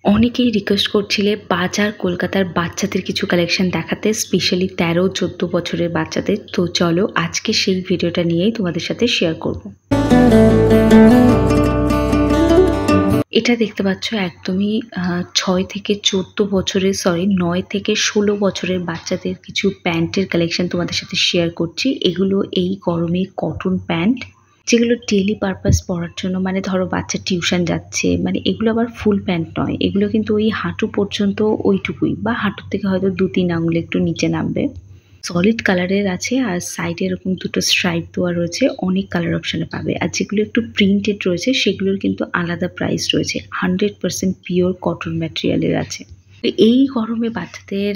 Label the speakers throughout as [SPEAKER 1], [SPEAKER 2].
[SPEAKER 1] অনেকেই রিকোয়েস্ট করছিলে বাজার কলকাতার বাচ্চাদের কিছু কালেকশন দেখাতে, স্পেশালি ১৩-১৪ বছরের বাচ্চাদের। তো চলো আজকে সেই ভিডিওটা নিয়েই তোমাদের সাথে শেয়ার করব। এটা দেখতে পাচ্ছ একদমই ৬ থেকে ১৪ বছরের ৯ থেকে ১৬ বছরের বাচ্চাদের কিছু প্যান্টের কালেকশন তোমাদের সাথে শেয়ার করছি। এগুলো এই গরমে কটন প্যান্ট, যেগুলো ডেইলি পারপাস পরার জন্য, মানে ধরো বাচ্চা টিউশন যাচ্ছে, মানে এগুলো আবার ফুল প্যান্ট নয়, এগুলো কিন্তু ওই হাঁটু পর্যন্ত ওইটুকুই, বা হাঁটুর থেকে হয়তো ২-৩ আঙুল একটু নিচে নামবে। সলিড কালারের আছে আর সাইডে এরকম দুটো স্ট্রাইপ দেওয়া রয়েছে, অনেক কালার অপশানে পাবে। আর যেগুলো একটু প্রিন্টেড রয়েছে সেগুলোর কিন্তু আলাদা প্রাইস রয়েছে। 100% পিওর কটন ম্যাটেরিয়ালের আছে। তো এই গরমে বাচ্চাদের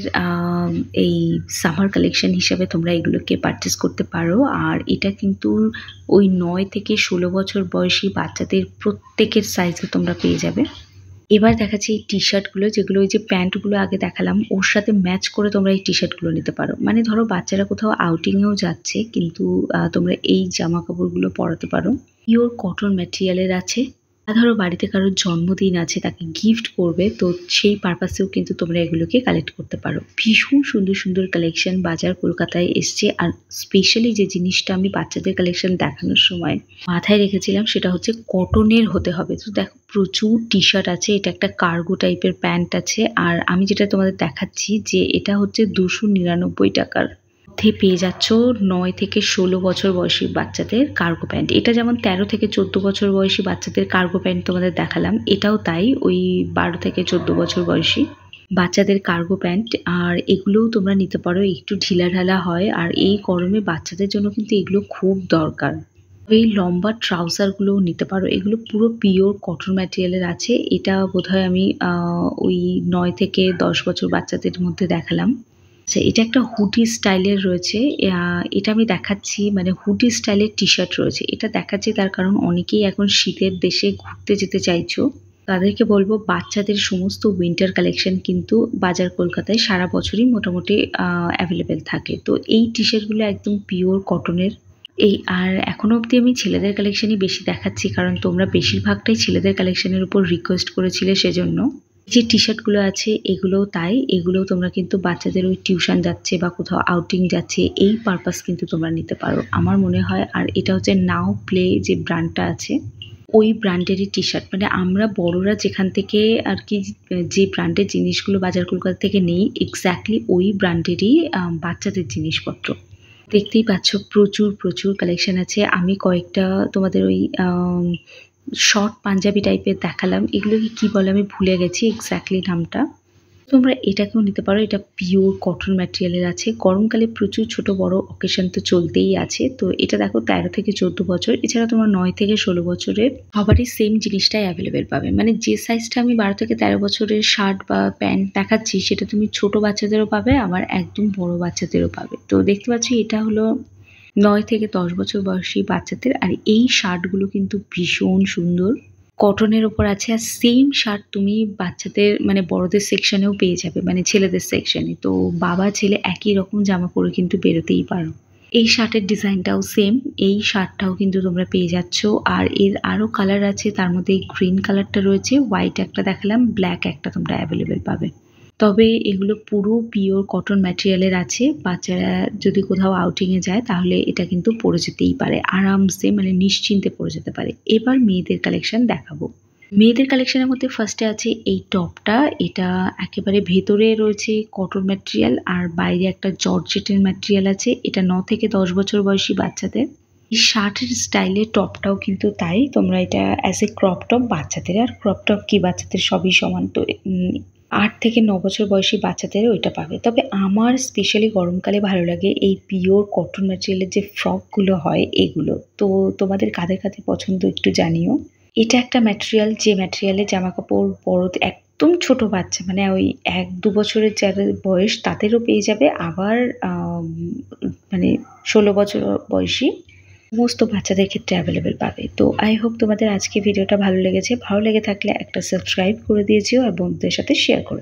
[SPEAKER 1] এই সামার কালেকশন হিসাবে তোমরা এগুলোকে পারচেস করতে পারো। আর এটা কিন্তু ওই ৯ থেকে ১৬ বছর বয়সী বাচ্চাদের প্রত্যেকের সাইজে তোমরা পেয়ে যাবে। এবার দেখাচ্ছি এই টি শার্টগুলো, যেগুলো ওই যে প্যান্টগুলো আগে দেখালাম ওর সাথে ম্যাচ করে তোমরা এই টি শার্টগুলো নিতে পারো। মানে ধরো বাচ্চারা কোথাও আউটিংয়েও যাচ্ছে, কিন্তু তোমরা এই জামা কাপড়গুলো পরাতে পারো। পিওর কটন ম্যাটেরিয়ালের আছে। আর ধরো বাড়িতে কারোর জন্মদিন আছে, তাকে গিফট করবে, তো সেই পারপাসেও কিন্তু তোমরা এগুলোকে কালেক্ট করতে পারো। ভীষণ সুন্দর সুন্দর কালেকশন বাজার কলকাতায় এসছে। আর স্পেশালি যে জিনিসটা আমি বাচ্চাদের কালেকশন দেখানোর সময় মাথায় রেখেছিলাম সেটা হচ্ছে কটনের হতে হবে। তো দেখো প্রচুর টি শার্ট আছে, এটা একটা কার্গো টাইপের প্যান্ট আছে। আর আমি যেটা তোমাদের দেখাচ্ছি যে এটা হচ্ছে 299 টাকার মধ্যে পেয়ে যাচ্ছ ৯ থেকে ১৬ বছর বয়সী বাচ্চাদের কার্গো প্যান্ট। এটা যেমন ১৩ থেকে ১৪ বছর বয়সী বাচ্চাদের কার্গো প্যান্ট তোমাদের দেখালাম, এটাও তাই, ওই ১২ থেকে ১৪ বছর বয়সী বাচ্চাদের কার্গো প্যান্ট। আর এগুলোও তোমরা নিতে পারো, একটু ঢিলাঢালা হয়। আর এই গরমে বাচ্চাদের জন্য কিন্তু এগুলো খুব দরকার। এই লম্বা ট্রাউজারগুলোও নিতে পারো, এগুলো পুরো পিওর কটন ম্যাটেরিয়ালের আছে। এটা বোধহয় আমি ওই ৯ থেকে ১০ বছর বাচ্চাদের মধ্যে দেখালাম। আচ্ছা, এটা একটা হুডি স্টাইলের রয়েছে। এটা আমি দেখাচ্ছি, মানে হুডি স্টাইলের টি শার্ট রয়েছে। এটা দেখাচ্ছি তার কারণ অনেকেই এখন শীতের দেশে ঘুরতে যেতে চাইছো, তাদেরকে বলবো বাচ্চাদের সমস্ত উইন্টার কালেকশন কিন্তু বাজার কলকাতায় সারা বছরই মোটামুটি অ্যাভেলেবেল থাকে। তো এই টি শার্টগুলো একদম পিওর কটনের। আর এখনো অবধি আমি ছেলেদের কালেকশনই বেশি দেখাচ্ছি, কারণ তোমরা বেশিরভাগটাই ছেলেদের কালেকশনের উপর রিকোয়েস্ট করেছিলে, সেজন্য। যে টি শার্টগুলো আছে এগুলোও তাই, এগুলোও তোমরা কিন্তু বাচ্চাদের ওই টিউশন যাচ্ছে বা কোথাও আউটিং যাচ্ছে এই পারপাস কিন্তু তোমরা নিতে পারো আমার মনে হয়। আর এটা হচ্ছে নাও প্লে যে ব্র্যান্ডটা আছে, ওই ব্র্যান্ডেরই টি শার্ট। মানে আমরা বড়রা যেখান থেকে আর কি যে ব্র্যান্ডের জিনিসগুলো বাজার কলকাতা থেকে নেই, এক্স্যাক্টলি ওই ব্র্যান্ডেরই বাচ্চাদের জিনিসপত্র। দেখতেই পাচ্ছ প্রচুর প্রচুর কালেকশন আছে। আমি কয়েকটা তোমাদের ওই শর্ট পাঞ্জাবি টাইপের দেখালাম, এগুলোকে কি বলে আমি ভুলে গেছি এক্স্যাক্টলি নামটা। তোমরা এটাকেও নিতে পারো, এটা পিওর কটন ম্যাটেরিয়ালের আছে। গরমকালে প্রচুর ছোট বড় অকেশন তো চলতেই আছে। তো এটা দেখো ১৩ থেকে ১৪ বছর, এছাড়া তোমরা ৯ থেকে ১৬ বছরের সবারই সেম জিনিসটাই অ্যাভেলেবেল পাবে। মানে যে সাইজটা আমি ১২ থেকে ১৩ বছরের শার্ট বা প্যান্ট দেখাচ্ছি সেটা তুমি ছোট বাচ্চাদেরও পাবে, আবার একদম বড় বাচ্চাদেরও পাবে। তো দেখতে পাচ্ছি এটা হলো ৯ থেকে ১০ বছর বয়সী বাচ্চাদের। আর এই শার্টগুলো কিন্তু ভীষণ সুন্দর, কটনের ওপর আছে। আর সেম শার্ট তুমি বাচ্চাদের মানে বড়দের সেকশনেও পেয়ে যাবে, মানে ছেলেদের সেকশনে। তো বাবা ছেলে একই রকম জামা পরে কিন্তু বেরোতেই পারো। এই শার্টের ডিজাইনটাও সেম, এই শার্টটাও কিন্তু তোমরা পেয়ে যাচ্ছ। আর এর আরও কালার আছে, তার মধ্যে এই গ্রিন কালারটা রয়েছে, হোয়াইট একটা দেখালাম, ব্ল্যাক একটা তোমরা অ্যাভেলেবেল পাবে। তবে এগুলো পুরো পিওর কটন ম্যাটেরিয়ালের আছে। বাচ্চারা যদি কোথাও আউটিংয়ে যায় তাহলে এটা কিন্তু পরে যেতেই পারে আরামসে, মানে নিশ্চিন্তে পরে যেতে পারে। এবার মেয়েদের কালেকশন দেখাবো। মেয়েদের কালেকশনের মধ্যে ফার্স্টে আছে এই টপটা, এটা একেবারে ভেতরে রয়েছে কটন ম্যাটেরিয়াল আর বাইরে একটা জর্জেটের ম্যাটেরিয়াল আছে। এটা ৯ থেকে ১০ বছর বয়সী বাচ্চাদের। এই শার্টের স্টাইলের টপটাও কিন্তু তাই, তোমরা এটা অ্যাজ এ ক্রপ টপ বাচ্চাদের, আর ক্রপ টপ কি বাচ্চাদের সবই সমান। তো ৮ থেকে ৯ বছর বয়সী বাচ্চাদেরও ওইটা পাবে। তবে আমার স্পেশালি গরমকালে ভালো লাগে এই পিওর কটন ম্যাটেরিয়ালের যে ফ্রকগুলো হয় এগুলো। তো তোমাদের কাদের কাদের পছন্দ একটু জানিও। এটা একটা ম্যাটেরিয়াল, যে ম্যাটেরিয়ালে জামা কাপড় বড় একদম ছোট বাচ্চা, মানে ওই ১-২ বছরের যাদের বয়স তাদেরও পেয়ে যাবে, আবার মানে ১৬ বছর বয়সী সমস্ত বাচ্চাদের ক্ষেত্রে অ্যাভেলেবেল পাবে। তো আই হোপ তোমাদের আজকে ভিডিওটা ভালো লেগেছে। ভালো লেগে থাকলে একটা সাবস্ক্রাইব করে দিয়েছিও আর বন্ধুদের সাথে শেয়ার করে